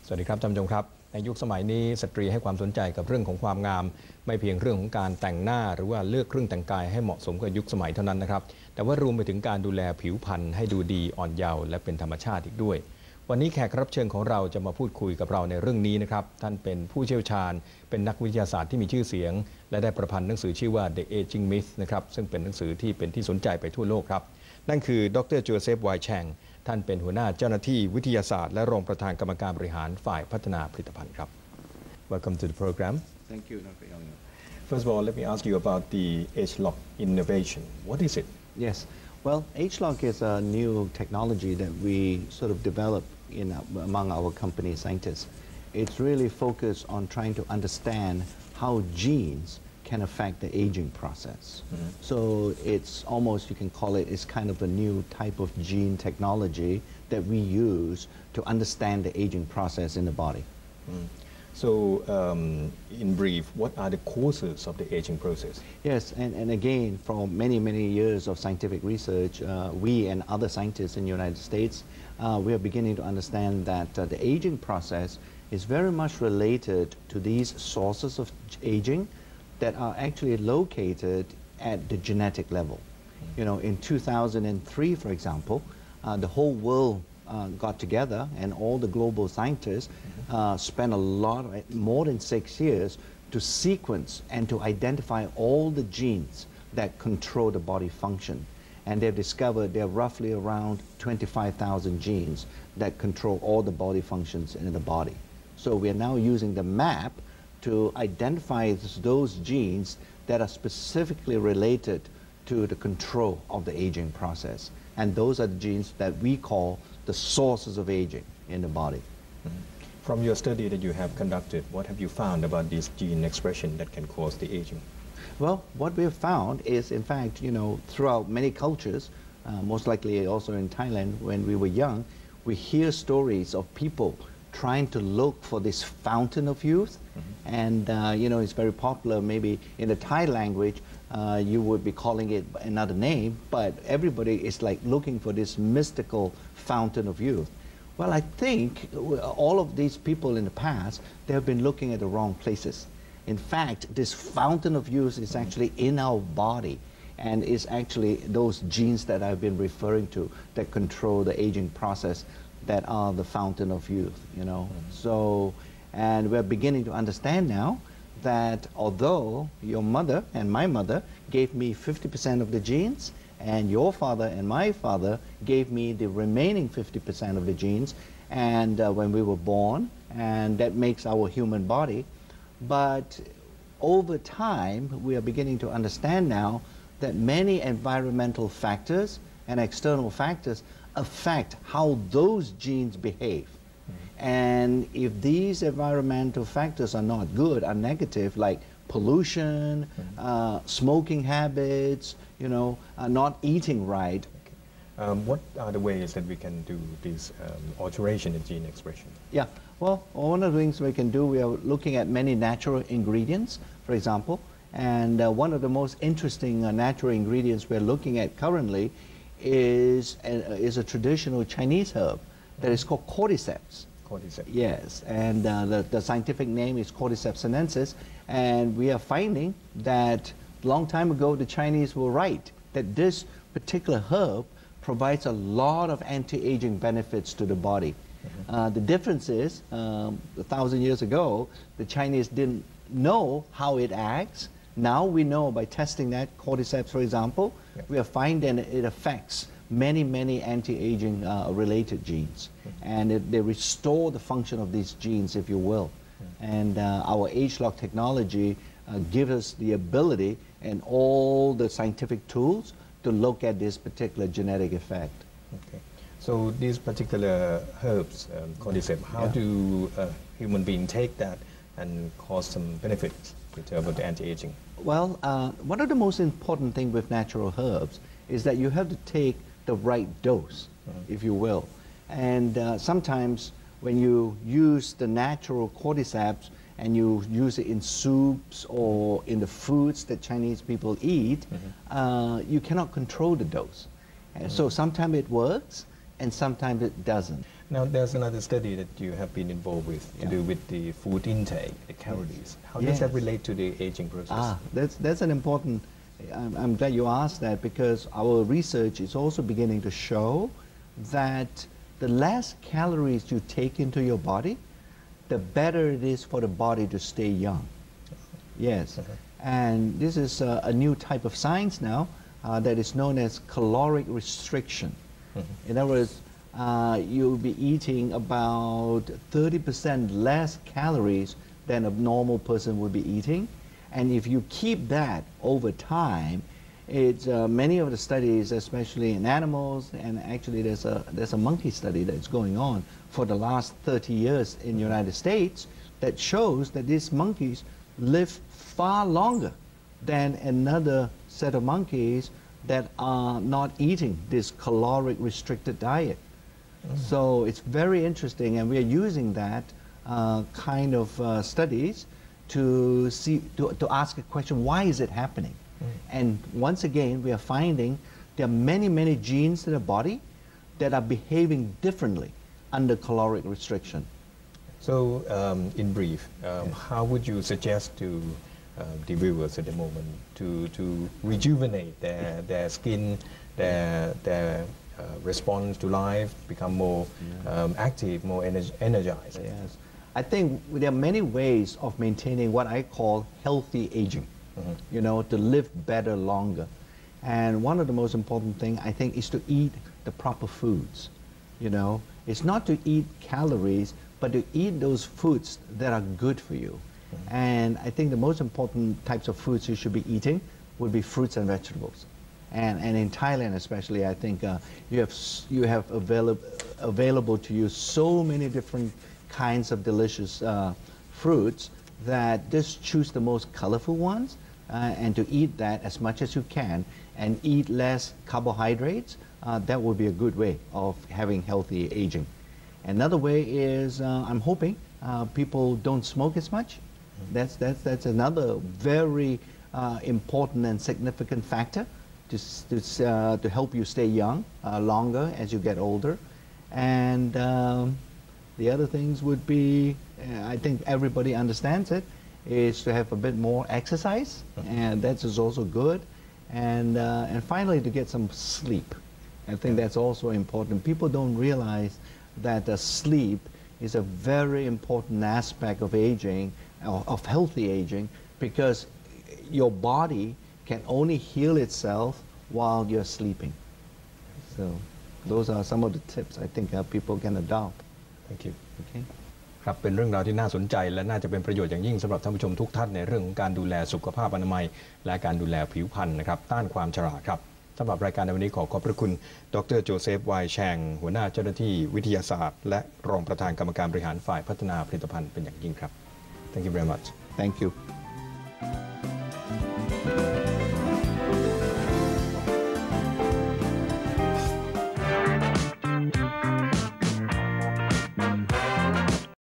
สวัสดีครับท่านผู้ชมครับในยุคสมัยนี้สตรีให้ความสนใจกับเรื่องของความงามไม่เพียงเรื่องของการแต่งหน้าหรือว่าเลือกเครื่องแต่งกายให้เหมาะสมกับยุคสมัยเท่านั้นนะครับแต่ว่ารวมไปถึงการดูแลผิวพรรณให้ดูดีอ่อนเยาว์และเป็นธรรมชาติอีกด้วยวันนี้แขกรับเชิญของเราจะมาพูดคุยกับเราในเรื่องนี้นะครับท่านเป็นผู้เชี่ยวชาญเป็นนักวิทยาศาสตร์ที่มีชื่อเสียงและได้ประพันธ์หนังสือชื่อว่า The Aging Myth นะครับซึ่งเป็นหนังสือที่เป็นที่สนใจไปทั่วโลกครับนั่นคือดร.โจเซฟ ไวแชงท่านเป็นหัวหน้าเจ้าหน้าที่วิทยาศาสตร์และรองประธานกรรมการบริหารฝ่ายพัฒนาผลิตภัณฑ์ครับ Welcome to the program. Thank you, Dr. Yang. First of all, let me ask you about the H-Lock innovation. What is it? Yes. Well, H-Lock is a new technology that we sort of developed among our company scientists. It's really focused on trying to understand how genes can affect the aging process. Mm-hmm. So it's almost, you can call it, it's kind of a new type of gene technology that we use to understand the aging process in the body. Mm. So, in brief, what are the causes of the aging process? Yes, and again, from many, many years of scientific research, we and other scientists in the United States, we are beginning to understand that the aging process is very much related to these sources of aging that are actually located at the genetic level. Mm-hmm. You know, in 2003, for example, the whole world got together and all the global scientists spent a lot, more than 6 years, to sequence and to identify all the genes that control the body function. And they've discovered there are roughly around 25,000 genes that control all the body functions in the body. So we are now using the map to identify those genes that are specifically related to the control of the aging process. And those are the genes that we call the sources of aging in the body. Mm-hmm. From your study that you have conducted, what have you found about this gene expression that can cause the aging? Well, what we have found is, in fact, you know, throughout many cultures, most likely also in Thailand, when we were young, we hear stories of people trying to look for this fountain of youth. Mm-hmm. And, you know, it's very popular. Maybe in the Thai language, you would be calling it another name, but everybody is like looking for this mystical fountain of youth. Well, I think all of these people in the past, they have been looking at the wrong places. In fact, this fountain of youth is actually in our body, and is actually those genes that I've been referring to that control the aging process that are the fountain of youth, you know. Mm-hmm. So, and we're beginning to understand now that although your mother and my mother gave me 50% of the genes, and your father and my father gave me the remaining 50% of the genes, and when we were born, and that makes our human body. But over time, we are beginning to understand now that many environmental factors and external factors affect how those genes behave. Mm-hmm. And if these environmental factors are not good, are negative, like pollution, mm-hmm. Smoking habits, you know, not eating right. Okay. What are the ways that we can do this alteration in gene expression? Yeah, well, one of the things we can do, we are looking at many natural ingredients, for example, and one of the most interesting natural ingredients we're looking at currently is a traditional Chinese herb that is called cordyceps. Cordyceps. Yes, and the scientific name is Cordyceps sinensis, and we are finding that a long time ago the Chinese were right, that this particular herb provides a lot of anti-aging benefits to the body. Mm-hmm. The difference is, 1,000 years ago, the Chinese didn't know how it acts. Now we know by testing that cordyceps, for example, yep. We are finding it affects many, many anti-aging related genes. Mm-hmm. And they restore the function of these genes, if you will. Mm-hmm. And our H-Lock technology gives us the ability and all the scientific tools to look at this particular genetic effect. Okay. So these particular herbs, cordyceps, how do human beings take that and cause some benefits in terms of the anti-aging? Well, one of the most important things with natural herbs is that you have to take the right dose, mm-hmm. if you will. And sometimes when you use the natural cordyceps and you use it in soups or in the foods that Chinese people eat, mm-hmm. You cannot control the dose. Mm-hmm. So sometimes it works and sometimes it doesn't. Now, there's another study that you have been involved with to do with the food intake, the calories. How does that relate to the aging process? That's an important. I'm glad you asked that because our research is also beginning to show that the less calories you take into your body, the better it is for the body to stay young. Yes, and this is a new type of science now that is known as caloric restriction. In other words, you'll be eating about 30% less calories than a normal person would be eating. And if you keep that over time, it's many of the studies, especially in animals, and actually there's a monkey study that's going on for the last 30 years in the United States that shows that these monkeys live far longer than another set of monkeys that are not eating this caloric restricted diet. So it's very interesting, and we are using that kind of studies to see, to ask a question, why is it happening? And once again, we are finding there are many genes in the body that are behaving differently under caloric restriction. So, in brief, how would you suggest to the viewers at the moment to rejuvenate their skin, their response to life, become more active, more energized? Yes. I think there are many ways of maintaining what I call healthy aging, you know, to live better longer. And one of the most important thing, I think, is to eat the proper foods, you know. It's not to eat calories, but to eat those foods that are good for you. And I think the most important types of foods you should be eating would be fruits and vegetables. And in Thailand especially, I think you have available to you so many different kinds of delicious fruits that just choose the most colorful ones and to eat that as much as you can and eat less carbohydrates. That would be a good way of having healthy aging. Another way is I'm hoping people don't smoke as much. That's another very important and significant factor to help you stay young longer as you get older. And the other things would be, I think everybody understands it, is to have a bit more exercise, and that is also good. And finally, to get some sleep. I think that's also important. People don't realize that sleep is a very important aspect of aging, of healthy aging, because your body can only heal itself while you're sleeping. So those are some of the tips I think people can adopt. Thank you. Okay. ครับเป็นเรื่องราวที่น่าสนใจและน่าจะเป็นประโยชน์อย่างยิ่งสำหรับท่านผู้ชมทุกท่านในเรื่องของการดูแลสุขภาพอนามัยและการดูแลผิวพรรณนะครับต้านความชราครับสำหรับรายการในวันนี้ขอบพระคุณดร.โจเซฟ วายแชงหัวหน้าเจ้าหน้าที่วิทยาศาสตร์และรองประธานกรรมการบริหารฝ่ายพัฒนาผลิตภัณฑ์เป็นอย่างยิ่งครับ Thank you very much. Thank you.